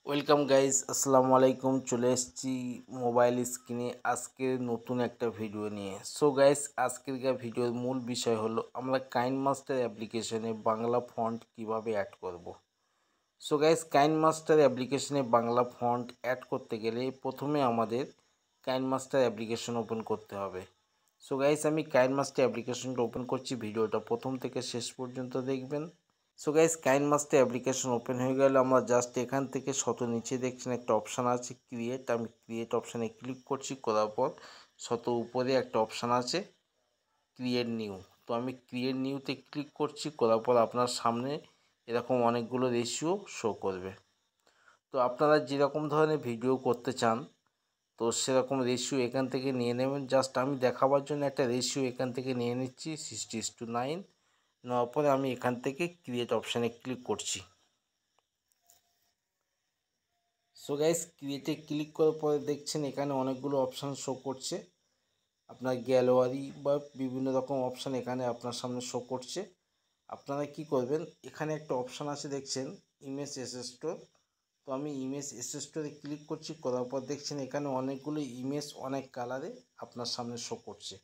Welcome guys, আসসালামু আলাইকুম। চলে এসেছি মোবাইল স্ক্রিনে আজকে নতুন একটা ভিডিও নিয়ে। সো গাইজ, আজকের ভিডিওর মূল বিষয় হলো আমরা কাইনমাস্টার অ্যাপ্লিকেশনে বাংলা ফন্ট কিভাবে অ্যাড করব। সো গাইজ, কাইনমাস্টার অ্যাপ্লিকেশনে বাংলা ফন্ট অ্যাড করতে গেলে প্রথমে আমাদের কাইনমাস্টার অ্যাপ্লিকেশন ওপেন করতে হবে। সো গাইজ, আমি কাইনমাস্টার অ্যাপ্লিকেশনটা ওপেন করছি। ভিডিওটা প্রথম থেকে শেষ পর্যন্ত দেখবেন। So guys, KineMaster application open হয়ে গেলে আমরা জাস্ট এখান থেকে শত নিচে দেখছেন একটা অপশান আছে ক্রিয়েট। আমি ক্রিয়েট অপশানে ক্লিক করছি। করার পর শত উপরে একটা অপশান আছে ক্রিয়েট নিউ। তো আমি ক্রিয়েট নিউতে ক্লিক করছি। করার পর আপনার সামনে এরকম অনেকগুলো রেশিও শো করবে। তো আপনারা যেরকম ধরনের ভিডিও করতে চান তো সেরকম রেশিও এখান থেকে নিয়ে নেবেন। জাস্ট আমি দেখাবার জন্য একটা রেশিও এখান থেকে নিয়ে নিচ্ছি 60:9। নেওয়ার পরে আমি এখান থেকে ক্রিয়েট অপশানে ক্লিক করছি। সো গাইস, ক্রিয়েটে ক্লিক করার পরে দেখছেন এখানে অনেকগুলো অপশান শো করছে। আপনার গ্যালারি বা বিভিন্ন রকম অপশান এখানে আপনার সামনে শো করছে। আপনারা কি করবেন, এখানে একটা অপশান আছে দেখছেন ইমেজ এসেস্টোর। তো আমি ইমেজ এসেস্টোরে ক্লিক করছি। করার পর দেখছেন এখানে অনেকগুলো ইমেজ অনেক কালারে আপনার সামনে শো করছে।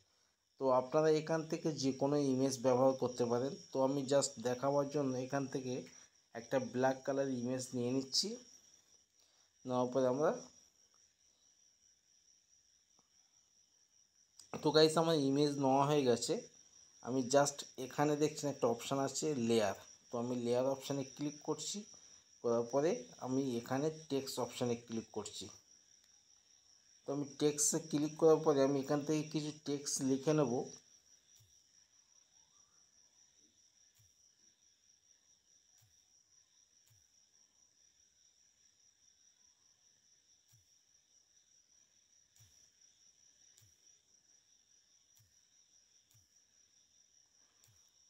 তো আপনারা এখান থেকে যে কোনো ইমেজ ব্যবহার করতে পারেন। তো আমি জাস্ট দেখাবার জন্য এখান থেকে একটা ব্ল্যাক কালার ইমেজ নিয়ে নিচ্ছি। নেওয়ার পরে আমরা তো গাইস, আমার ইমেজ নেওয়া হয়ে গেছে। আমি জাস্ট এখানে দেখছেন একটা অপশান আছে লেয়ার। তো আমি লেয়ার অপশানে ক্লিক করছি। করার পরে আমি এখানে টেক্সট অপশানে ক্লিক করছি। তো আমি টেক্সটে ক্লিক করার পরে আমি এখান থেকে কিছু টেক্সট লিখে নেব।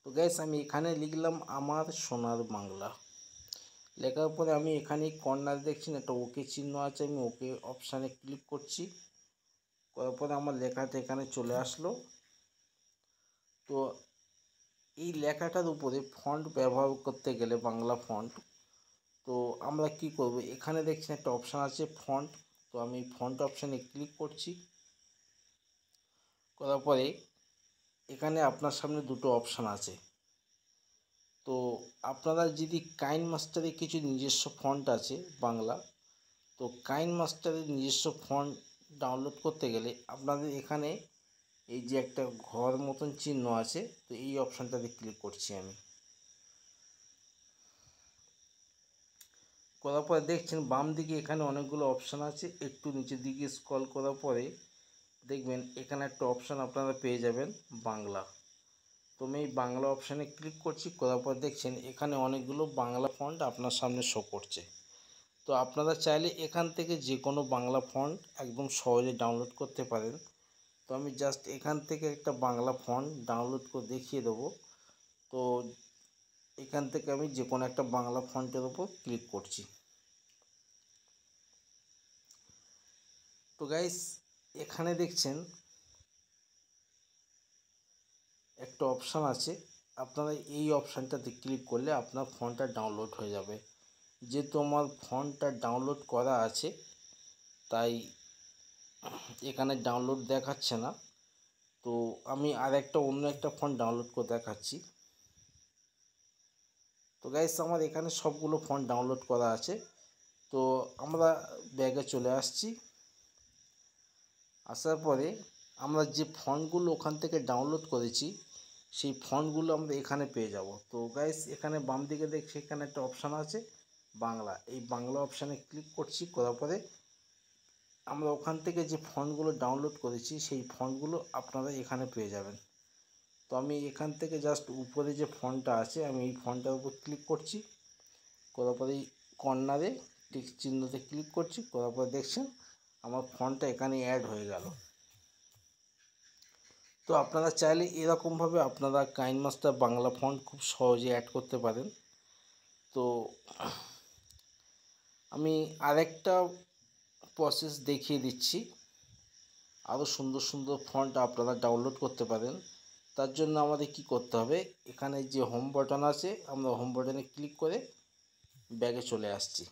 তো গাইস, আমি এখানে লিখলাম আমার সোনার বাংলা। লেখার পরে আমি এখানে কর্নার দেখছেন একটা ওকে চিহ্ন আছে। আমি ওকে অপশানে ক্লিক করছি। করার পরে আমার লেখাটা এখানে চলে আসলো। তো এই লেখাটার উপরে ফন্ট ব্যবহার করতে গেলে বাংলা ফন্ট, তো আমরা কি করব, এখানে দেখছেন একটা অপশান আছে ফন্ট। তো আমি ফন্ট অপশানে ক্লিক করছি। করার পরে এখানে আপনার সামনে দুটো অপশান আছে। তো আপনারা যদি কাইনমাস্টারে কিছু নিজস্ব ফন্ট আছে বাংলা, তো কাইনমাস্টারের নিজস্ব ফন্ট ডাউনলোড করতে গেলে আপনাদের এখানে এই যে একটা ঘর মতন চিহ্ন আছে, তো এই অপশানটাতে ক্লিক করছি আমি। করার পরে দেখছেন বাম দিকে এখানে অনেকগুলো অপশান আছে। একটু নিচের দিকে স্ক্রল করার পরে দেখবেন এখানে একটা অপশান আপনারা পেয়ে যাবেন বাংলা। তো আমি এই বাংলা অপশানে ক্লিক করছি। করার পর দেখছেন এখানে অনেকগুলো বাংলা ফন্ট আপনার সামনে শো করছে। তো আপনারা চাইলে এখান থেকে যে কোনো বাংলা ফন্ট একদম সহজে ডাউনলোড করতে পারেন। তো আমি জাস্ট এখান থেকে একটা বাংলা ফন্ট ডাউনলোড করে দেখিয়ে দেবো। তো এখান থেকে আমি যে কোনো একটা বাংলা ফন্টের ওপর ক্লিক করছি। তো গাইস, এখানে দেখছেন একটা অপশান আছে। আপনারা এই অপশানটাতে ক্লিক করলে আপনার ফন্টটা ডাউনলোড হয়ে যাবে। যেহেতু আমার ফন্টটা ডাউনলোড করা আছে তাই এখানে ডাউনলোড দেখাচ্ছে না। তো আমি আর একটা অন্য একটা ফন্ট ডাউনলোড করে দেখাচ্ছি। তো গাইস, আমার এখানে সবগুলো ফন্ট ডাউনলোড করা আছে। তো আমরা ব্যাগে চলে আসছি। আসার পরে আমরা যে ফন্টগুলো ওখান থেকে ডাউনলোড করেছি সেই ফন্টগুলো আমরা এখানে পেয়ে যাব। তো গাইস, এখানে বাম দিকে দেখছি এখানে একটা অপশান আছে বাংলা। এই বাংলা অপশানে ক্লিক করছি। করার পরে আমরা ওখান থেকে যে ফন্টগুলো ডাউনলোড করেছি সেই ফন্টগুলো আপনারা এখানে পেয়ে যাবেন। তো আমি এখান থেকে জাস্ট উপরে যে ফন্টটা আছে আমি এই ফন্টটার উপর ক্লিক করছি। করার পরে এই কর্নারে টিক চিহ্নতে ক্লিক করছি। করার পরে দেখছেন আমার ফন্টটা এখানে অ্যাড হয়ে গেল। তো আপনারা চাইলে এরকমভাবে আপনারা কাইনমাস্টার বাংলা ফন্ট খুব সহজে অ্যাড করতে পারেন। তো আমি আরেকটা প্রসেস দেখিয়ে দিচ্ছি। আরও সুন্দর সুন্দর ফন্ট আপনারা ডাউনলোড করতে পারেন। তার জন্য আমাদের কি করতে হবে, এখানে যে হোম বাটন আছে আমরা হোম বাটনে ক্লিক করে ব্যাগে চলে আসছি।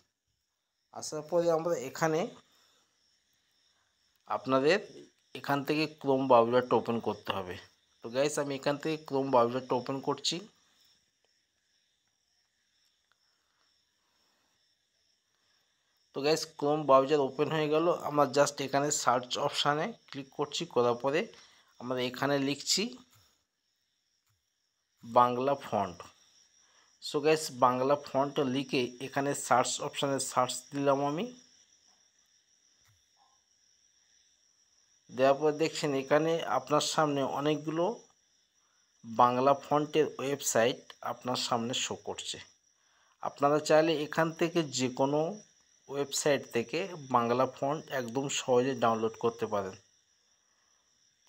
আসার পরে আমরা এখানে আপনাদের এখান থেকে ক্রোম ব্রাউজারটা ওপেন করতে হবে। তো গাইস আমি এখান থেকে ক্রোম ব্রাউজারটা ওপেন করছি। তো গাইস ক্রোম ব্রাউজার ওপেন হয়ে গেল। আমরা জাস্ট এখানে সার্চ অপশানে ক্লিক করছি, করার পরে আমরা এখানে লিখছি Bangla font. So guys Bangla font লিখে এখানে সার্চ অপশানে সার্চ দিলাম আমি। দেওয়ার পর দেখছেন এখানে আপনার সামনে অনেকগুলো বাংলা ফন্টের ওয়েবসাইট আপনার সামনে শো করছে। আপনারা চাইলে এখান থেকে যে কোনো ওয়েবসাইট থেকে বাংলা ফন্ট একদম সহজে ডাউনলোড করতে পারেন।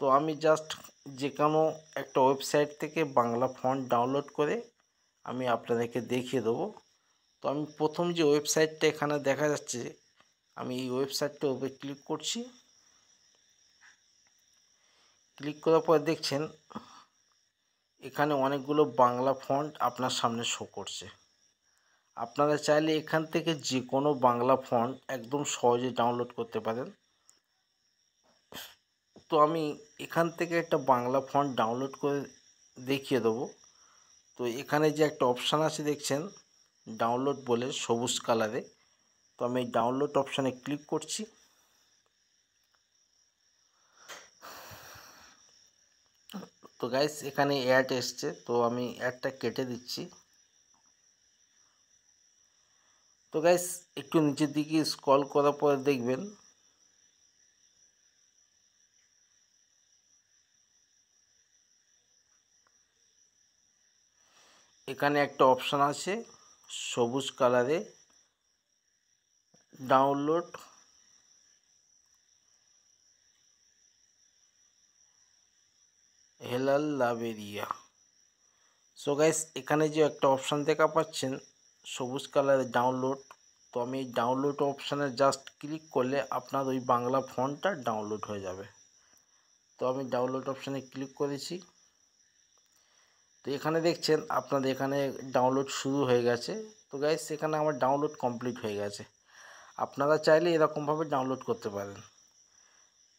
তো আমি জাস্ট যে কোনো একটা ওয়েবসাইট থেকে বাংলা ফন্ট ডাউনলোড করে আমি আপনাদেরকে দেখিয়ে দেবো। তো আমি প্রথম যে ওয়েবসাইটটা এখানে দেখা যাচ্ছে, আমি এই ওয়েবসাইটটার উপরে ক্লিক করছি। ক্লিক করার পর দেখছেন এখানে অনেকগুলো বাংলা ফন্ট আপনার সামনে শো করছে। আপনারা চাইলে এখান থেকে যে কোনো বাংলা ফন্ট একদম সহজে ডাউনলোড করতে পারেন। তো আমি এখান থেকে একটা বাংলা ফন্ট ডাউনলোড করে দেখিয়ে দেবো। তো এখানে যে একটা অপশান আছে দেখছেন ডাউনলোড বলে সবুজ কালারে, তো আমি ডাউনলোড অপশানে ক্লিক করছি। তো গাইস এখানে অ্যাড এসছে, তো আমি অ্যাডটা কেটে দিচ্ছি। তো গাইস একটু নিচের দিকে স্ক্রল করার পরে দেখবেন এখানে একটা অপশান আছে সবুজ কালারে ডাউনলোড হেলাল লাইব্রেরিয়া। সো গাইস এখানে যে একটা অপশান দেখা পাচ্ছেন সবুজ কালারে ডাউনলোড, তো আমি এই ডাউনলোড অপশানে জাস্ট ক্লিক করলে আপনার ওই বাংলা ফন্টটা ডাউনলোড হয়ে যাবে। তো আমি ডাউনলোড অপশানে ক্লিক করেছি। তো এখানে দেখছেন আপনাদের এখানে ডাউনলোড শুরু হয়ে গেছে। তো গাইস এখানে আমার ডাউনলোড কমপ্লিট হয়ে গেছে। আপনারা চাইলে এরকমভাবে ডাউনলোড করতে পারেন।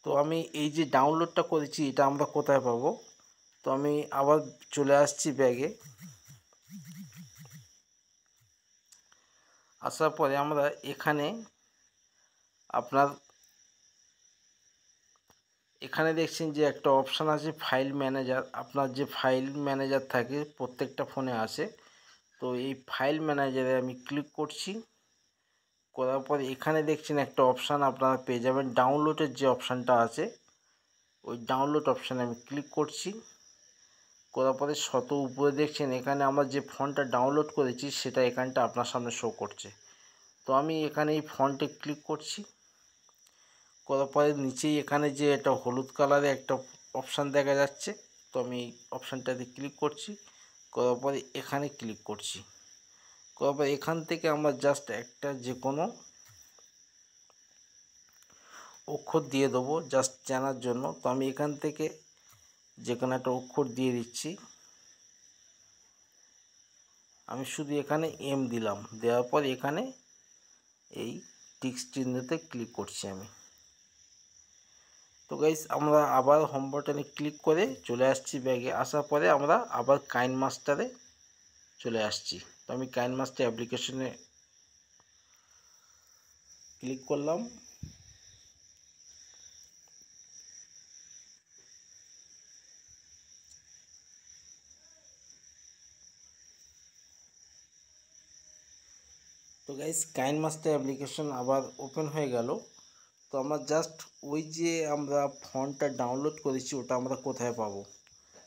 তো আমি এই যে ডাউনলোডটা করেছি এটা আমরা কোথায় পাবো? তো আমি আবার চলে আসছি ব্যাগে। আসার পরে আমরা এখানে আপনার এখানে দেখছেন যে একটা অপশান আছে ফাইল ম্যানেজার। আপনার যে ফাইল ম্যানেজার থাকে প্রত্যেকটা ফোনে আসে, তো এই ফাইল ম্যানেজারে আমি ক্লিক করছি। করার পরে এখানে দেখছেন একটা অপশান আপনারা পেয়ে যাবেন ডাউনলোডের যে অপশানটা আছে, ওই ডাউনলোড অপশানে আমি ক্লিক করছি। করার পরে শত উপরে দেখছেন এখানে আমার যে ফন্টটা ডাউনলোড করেছি সেটা এখানটা আপনার সামনে শো করছে। তো আমি এখানে এই ফন্টে ক্লিক করছি। করার পরে নিচেই এখানে যে একটা হলুদ কালারে একটা অপশান দেখা যাচ্ছে, তো আমি এই অপশানটাতে ক্লিক করছি। করার পরে এখানে ক্লিক করছি। করার পরে এখান থেকে আমরা জাস্ট একটা যে কোনো অক্ষর দিয়ে দেবো জাস্ট জানার জন্য। তো আমি এখান থেকে যে কোনো একটা অক্ষর দিয়ে দিচ্ছি। আমি শুধু এখানে এম দিলাম, দেওয়ার পর এখানে এই টিক চিহ্নতে ক্লিক করছি আমি। তো গাইস আমরা আবার হোম বাটনে ক্লিক করে চলে আসছি ব্যাগে। আসার পরে আমরা আবার কাইন মাস্টারে চলে আসছি। তো আমি কাইন মাস্টার অ্যাপ্লিকেশনে ক্লিক করলাম। তো গাইস কাইন মাস্টার অ্যাপ্লিকেশন আবার ওপেন হয়ে গেল। তো আমরা জাস্ট ওই যে আমরা ফন্টটা ডাউনলোড করেছি ওটা আমরা কোথায় পাবো?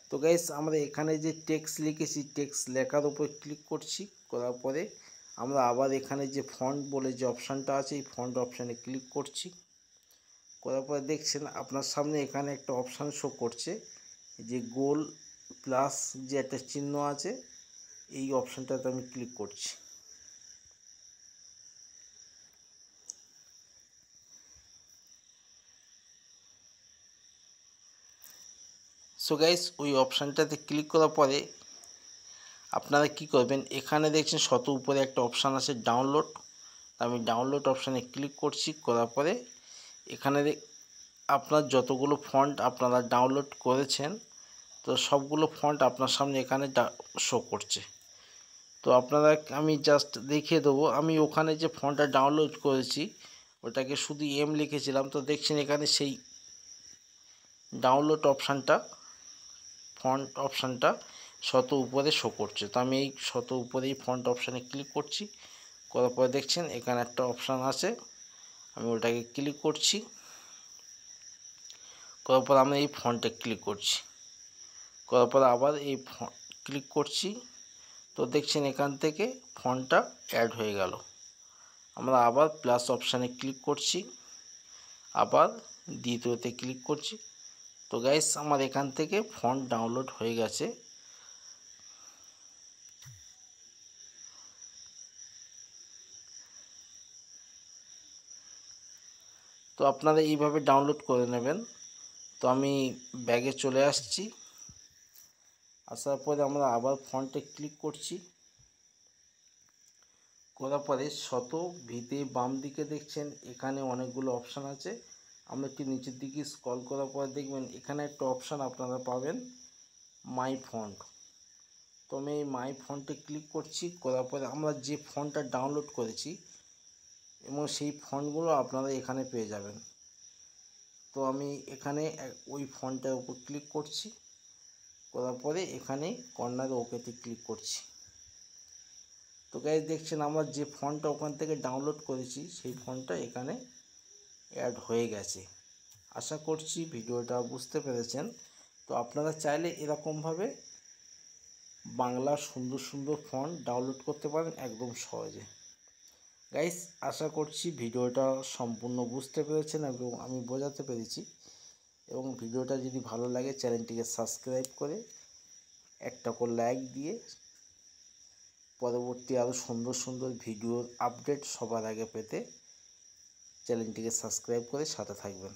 তো গাইস আমরা এখানে যে টেক্সট লিখেছি টেক্সট লেখার উপর ক্লিক করছি। করার পরে আমরা আবার এখানে যে ফন্ট বলে যে অপশানটা আছে এই ফন্ট অপশানে ক্লিক করছি। করার পরে দেখছেন আপনার সামনে এখানে একটা অপশান শো করছে যে গোল প্লাস যে একটা চিহ্ন আছে, এই অপশানটাতে আমি ক্লিক করছি। সো গাইস ওই অপশানটাতে ক্লিক করার পরে আপনারা কি করবেন, এখানে দেখছেন শত উপরে একটা অপশান আছে ডাউনলোড, আমি ডাউনলোড অপশানে ক্লিক করছি। করার পরে এখানে আপনার যতগুলো ফন্ট আপনারা ডাউনলোড করেছেন তো সবগুলো ফন্ট আপনার সামনে এখানে শো করছে। তো আপনারা আমি জাস্ট দেখিয়ে দেবো, আমি ওখানে যে ফন্টটা ডাউনলোড করেছি ওটাকে শুধু এম লিখেছিলাম, তো দেখছেন এখানে সেই ডাউনলোড অপশানটা ফন্ট অপশানটা শত উপরে শো করছে। তো আমি এই শত উপরেই ফন্ট অপশানে ক্লিক করছি। করার পরে দেখছেন এখানে একটা অপশান আছে, আমি ওটাকে ক্লিক করছি। করার পর আমি এই ফন্টে ক্লিক করছি। করার পর আবার এই ক্লিক করছি। তো দেখছেন এখান থেকে ফন্টটা অ্যাড হয়ে গেল। আমরা আবার প্লাস অপশানে ক্লিক করছি, আবার দ্বিতীয়তে ক্লিক করছি। তো গাইস আমার এখান থেকে ফন্ট ডাউনলোড হয়ে গেছে। তো আপনারা এইভাবে ডাউনলোড করে নেবেন। তো আমি ব্যাগে চলে আসছি। আসার পরে আমরা আবার ফন্টে ক্লিক করছি। করার পরে শত ভিতে বাম দিকে দেখছেন এখানে অনেকগুলো অপশান আছে। আমরা একটু নিচের দিকে স্ক্রল করার পরে দেখবেন এখানে একটা অপশান আপনারা পাবেন মাই ফন্ট। তো আমি এই মাই ফন্টে ক্লিক করছি। করার পরে আমরা যে ফন্টটা ডাউনলোড করেছি এবং সেই ফন্টগুলো আপনারা এখানে পেয়ে যাবেন। তো আমি এখানে ওই ফন্টটার উপর ক্লিক করছি। করার পরে এখানে কর্নারে ওকেতে ক্লিক করছি। তো গাইস দেখছেন আমরা যে ফন্টটা ওখান থেকে ডাউনলোড করেছি সেই ফন্টটা এখানে অ্যাড হয়ে গেছে। আশা করছি ভিডিওটা বুঝতে পেরেছেন। তো আপনারা চাইলে এরকমভাবে বাংলার সুন্দর সুন্দর ফন্ট ডাউনলোড করতে পারেন একদম সহজে। গাইস আশা করছি ভিডিওটা সম্পূর্ণ বুঝতে পেরেছেন এবং আমি বোঝাতে পেরেছি। এবং ভিডিওটা যদি ভালো লাগে চ্যানেলটিকে সাবস্ক্রাইব করে একটা করে লাইক দিয়ে পরবর্তী আরও সুন্দর সুন্দর ভিডিওর আপডেট সবার আগে পেতে চ্যানেলটিকে সাবস্ক্রাইব করে সাথে থাকবেন।